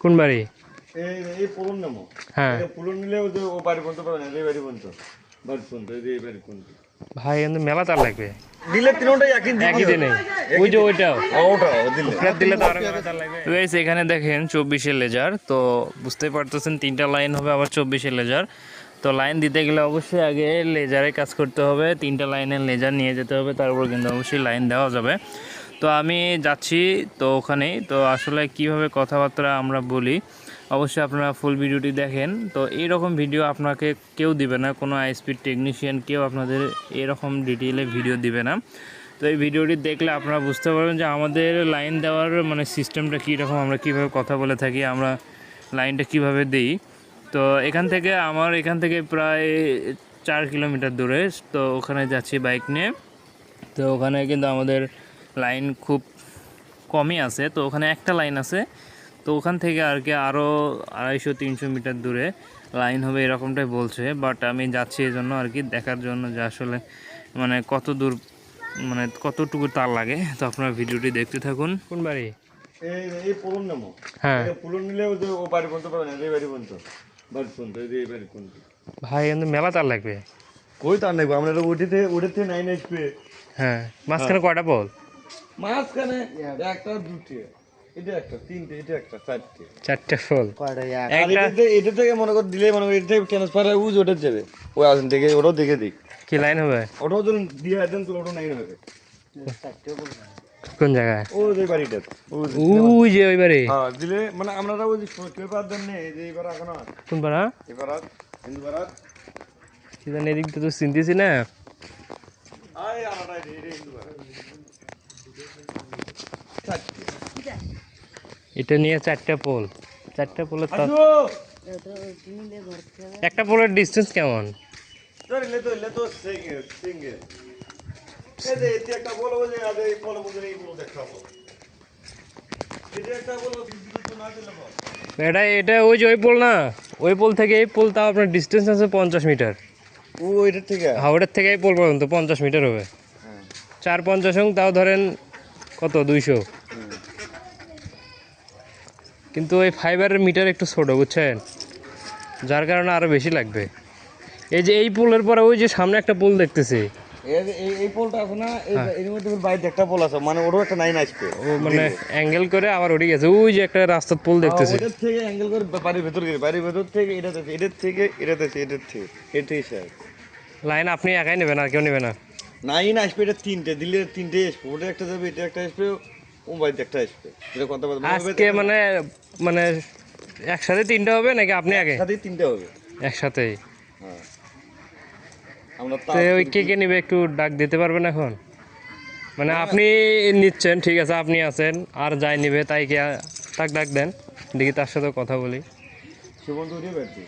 কোন বাড়ি? এই পুরন নামো। হ্যাঁ পুরন নিলে ওই যে ও বাড়ি পর্যন্ত পাবে না, এই বাড়ি পর্যন্ত। বাড়ি পর্যন্ত, এই বাড়ি পর্যন্ত। ভাই কিন্তু মেলা তার লাগবে। দিলে তিনটাই একই দিনে ওই যে ওইটাও ওটা দিলে দিলে তো আরো মেলা তার লাগবে। গাইস এখানে দেখেন 24 লেজার, তো বুঝতে পারতেছেন 3টা লাইন হবে আবার 24 লেজার। তো লাইন দিতে গেলে অবশ্যই আগে লেজারে কাজ করতে হবে, 3টা লাইনের লেজার নিয়ে যেতে হবে, তারপর কিন্তু অবশ্যই লাইন দেওয়া যাবে। তো আমি যাচ্ছি তো ওখানেই, তো আসলে কিভাবে কথাবার্তা আমরা বলি অবশ্যই আপনারা ফুল ভিডিওটি দেখেন। তো এইরকম ভিডিও আপনাকে কেউ দিবে না, কোনো আইএসপি টেকনিশিয়ান কেউ আপনাদের এরকম ডিটেইলে ভিডিও দিবে না। তো এই ভিডিওটি দেখলে আপনারা বুঝতে পারবেন যে আমাদের লাইন দেওয়ার মানে সিস্টেমটা কীরকম, আমরা কীভাবে কথা বলে থাকি, আমরা লাইনটা কিভাবে দিই। তো এখান থেকে প্রায় 4 কিলোমিটার দূরে, তো ওখানে যাচ্ছি বাইক নিয়ে। তো ওখানে কিন্তু আমাদের লাইন খুব কমই আছে, তো ওখানে একটা লাইন আছে, তো ওখান থেকে আর কি আরও 250-300 মিটার দূরে লাইন হবে এরকমটাই বলছে। বাট আমি যাচ্ছি এই জন্য আর কি দেখার জন্য যে আসলে মানে কত দূর, মানে কতটুকু তার লাগে। তো আপনারা ভিডিওটি দেখতে থাকুন। কোন বাড়ি? এই পুরন নামো। হ্যাঁ পুরন নিলে ওই যে ও বাড়ি পর্যন্ত পাবে না, এই বাড়ি পর্যন্ত। বাড়ি পর্যন্ত, এই বাড়ি পর্যন্ত। ভাই কিন্তু মেলা তার লাগবে। কই তার নেই, আমরা উঠেতে 9 আসবে। হ্যাঁ মাঝখানে কয়টা বল? মাঝখানে একটা দুটো, এটা একটা তিনটে, এটা একটা চারটে। 4টে ফুল। এটা থেকে মনে কর দিলে মনে কর এটা থেকে ট্রান্সফার হয় ওটা যাবে, ওই আসেন থেকে ওটাও দেখে দিই। কি লাইন হবে? ওটাও ধরুন দিয়ে দেন তো ওটা নাই হবে। কোন জায়গায়? ওই যে বাড়িটা, ওই যে ওই বাড়ি। হ্যাঁ দিলে মানে আমরা ওই যে পেপার দেন নেই, এই যে এবার এখন কোন পাড়া? এবার হিন্দু পাড়া কি জানি এদিক তো চিনতেছি না। আয় আড়াটাই রে হিন্দু পাড়া। এটা নিয়ে 4টে পোল, 4টে পোলের একটা পোলের ডিস্টেন্স কেমন? লে তো সিঙ্গেল এই যে এটা একটা বলবো যে আজ এই বলবো বুঝে এই বলবো দেখাবো, এটা একটা বলবো বিদ্যুৎ না দিলে বল এটা ওই যে ওই পোল না, ওই পোল থেকে এই পোল তাও আপনার ডিস্টেন্স আছে 50 মিটার। ও এটার থেকে হাওড়ার থেকে এই পোল পর্যন্ত 50 মিটার হবে। 4-50 তাও ধরেন কত 200। কিন্তু ওই ফাইবারের মিটার একটু ছোটো বুঝছেন, যার কারণে আরও বেশি লাগবে। এই যে এই পোলের পরে ওই যে সামনে একটা পোল দেখতেছি, এই পোলটা আছে না, এর মধ্যে বাইরে একটা পোল আছে, মানে ওরও একটা লাইন আসবে, ও মানে অ্যাঙ্গেল করে আবার উঠে গেছে। ওই যে একটা রাস্তার পোল দেখতেছি, ওটার থেকে অ্যাঙ্গেল করে বাড়ির ভেতর গেছে, বাড়ির ভেতর থেকে এটাতে, এটার থেকে এটাতে, এটাই স্যার লাইন আপনি একাই নেবেন আর কেউ নেবে না? নাইন আসবে, এটা তিনটে দিলে তিনটে আসবে, ওটা একটা যাবে, এটা একটা আসবে, ও বাড়িতে একটা আসবে। এটা কথা বলতে আজকে মানে একসাথে 3টা হবে নাকি আপনি আগে? একসাথেই তিনটে হবে একসাথেই। হ্যাঁ আমরা তো ওই কে নেবে একটু ডাক দিতে পারবেন এখন? মানে আপনি নিচ্ছেন ঠিক আছে, আপনি আছেন, আর যাই নেবে তাই কি তাক ডাক দেন, দেখি তার সাথে কথা বলি। সুবন্ত উঠে বেড়াচ্ছে,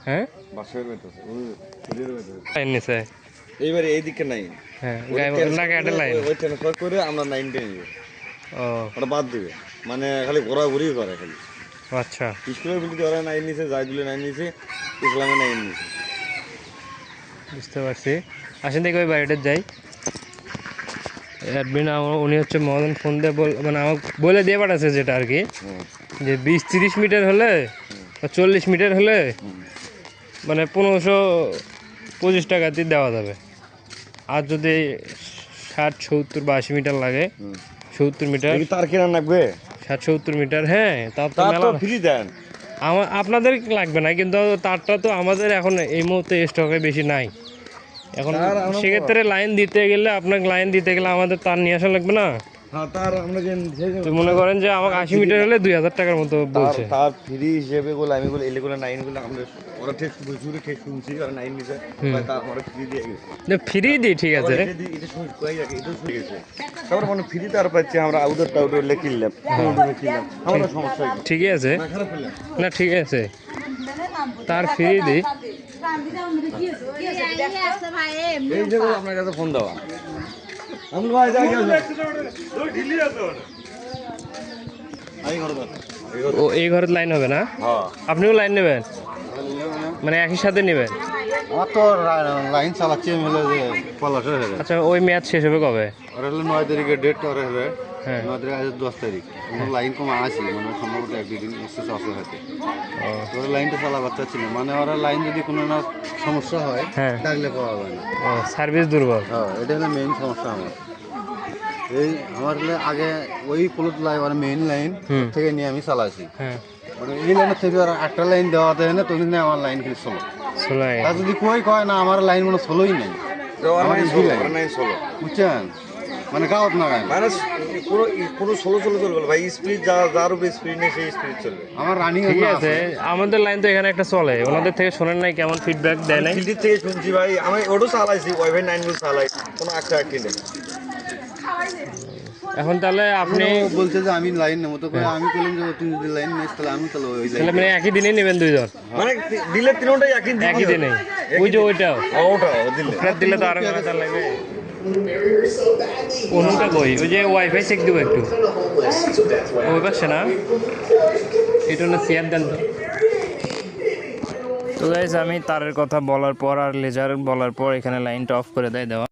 হ্যাঁ বাসায় বেড়াচ্ছে, লাইন নিছে এইবারে এইদিকে নাই, হ্যাঁ গাড়ি লাইন ওই ট্রান্সফার করে আমরা 9টে নিব, ও ওটা বাদ দিবে, মানে খালি ঘোরাঘুরি করে খালি। আচ্ছা স্কুলের বিলিতে ওরা 9 নিছে, জায়দুলে 9 নিছে, ইসলামে 9 নিছে। বুঝতে পারছি। আসেন দেখি ওই বাড়িটা যাই। অ্যাডমিন উনি হচ্ছে মদন ফোন দিয়ে মানে আমাকে বলে দিয়ে পাঠাচ্ছে যেটা আর কি, যে 20-30 মিটার হলে বা 40 মিটার হলে মানে 1525 টাকাতে দেওয়া যাবে। আর যদি 60, 70 বা 80 মিটার লাগে, 70 মিটার, তার কেনা লাগবে 60-70 মিটার, হ্যাঁ তা তো তার তো মেলা ফ্রি দেন। আপনাদের লাগবে না, কিন্তু তারটা তো আমাদের এখন এই মুহূর্তে স্টকে বেশি নাই এখন। সেক্ষেত্রে লাইন দিতে গেলে আমাদের তার নিয়ে আসা লাগবে না। হ্যাঁ তার আমরা তো মনে করেন যে আমাকে 80 মিটার হলে 2000 টাকার মতো বলছে। তার ফ্রি হিসেবে গুলো আমি বলে এলেগুলো 9 গুলো আমরা ওরা ঠিক বুঝুরে ঠিক শুনছি, আর 9 নিছে তার আমরা ফ্রি দিয়ে গেছে, ফ্রি দিই ঠিক আছে। এটা শুন কই রাখে, এটা শুনে গেছে তারপর মানে ফ্রি তার পাচ্ছি আমরা আউটার লিখিলাম, আমরা সমস্যা ঠিকই আছে না, খারাপ হলো না, ঠিক আছে তার ফ্রি দিই। এই যে আপনার কাছে ফোন দেওয়া আমল ভাই যা গেল ঢিলি আছে আই ঘর দাও। ও এই ঘরের লাইন হবে না? হ্যাঁ আপনিও লাইন নেবেন, মানে একই সাথে নেবেন? আমার তো লাইন চালাচ্ছি হলো যে পলাশ হয়ে যাবে। আচ্ছা ওই ম্যাচ শেষ হবে কবে? আর হলো 9 তারিখে ডেট করে হবে, হ্যাঁ। আমাদের আজ 10 তারিখ আমার লাইন কমা আছে মানে সম্ভবত এক দুদিন এক্সেস আছে হয়তো তো ওরা লাইনটা চালাবার চাচ্ছি না মানে ওরা লাইন যদি কোনো না সমস্যা হয় হ্যাঁ। ডাকলে পাওয়া যায় না। সার্ভিস দুর্বল। হ্যাঁ, এটা হলো মেইন সমস্যা আমার। এই আমার হলে আগে ওই পুলুত লাইন মানে মেইন লাইন থেকে নিয়ে আমি চালাইছি হ্যাঁ, মানে এই লাইনের থেকে আর একটা লাইন দেওয়াতে না তখন আমার লাইন কিন্তু চলো চলে আর যদি কয় না আমার লাইন মানে চলোই নাই আমার ইজি লাইন ষোলো বুঝছেন মানে গাঁত না গায় মানে পুরো ষোলো চলবে ভাই, স্পিড যার উপরে স্পিড নেই সেই স্পিড চলবে। আমার রানিং ঠিক আছে। আমাদের লাইন তো এখানে একটা চলে, ওনাদের থেকে শোনেন নাই কেমন ফিডব্যাক দেয় নাই? ফিল্ডের থেকে শুনছি ভাই, আমি ওটাও চালাইছি, ওয়াইফাই 9 গুলো চালাই, কোনো একটা নেই। এখন তাহলে আপনি বলছে যে আমি লাইন নেবো তো আমি বললাম যে তুমি যদি লাইন নিস তাহলে আমি তাহলে ওই তাহলে লাইন মানে একই দিনে নেবেন দুইজন? মানে দিলে তিনটাই একই দিনে? ওই যে ওইটাও ওটা দিলে আপনার দিলে তো আরো মেলা লাগবে। কোনটা কই? ওই যে ওয়াইফাই চেক দিব একটু। ওই পাশে না, এটা না শেয়ার দেন তো। তো গাইজ আমি তারের কথা বলার পর আর লেজার বলার পর এখানে লাইনটা অফ করে দেওয়া।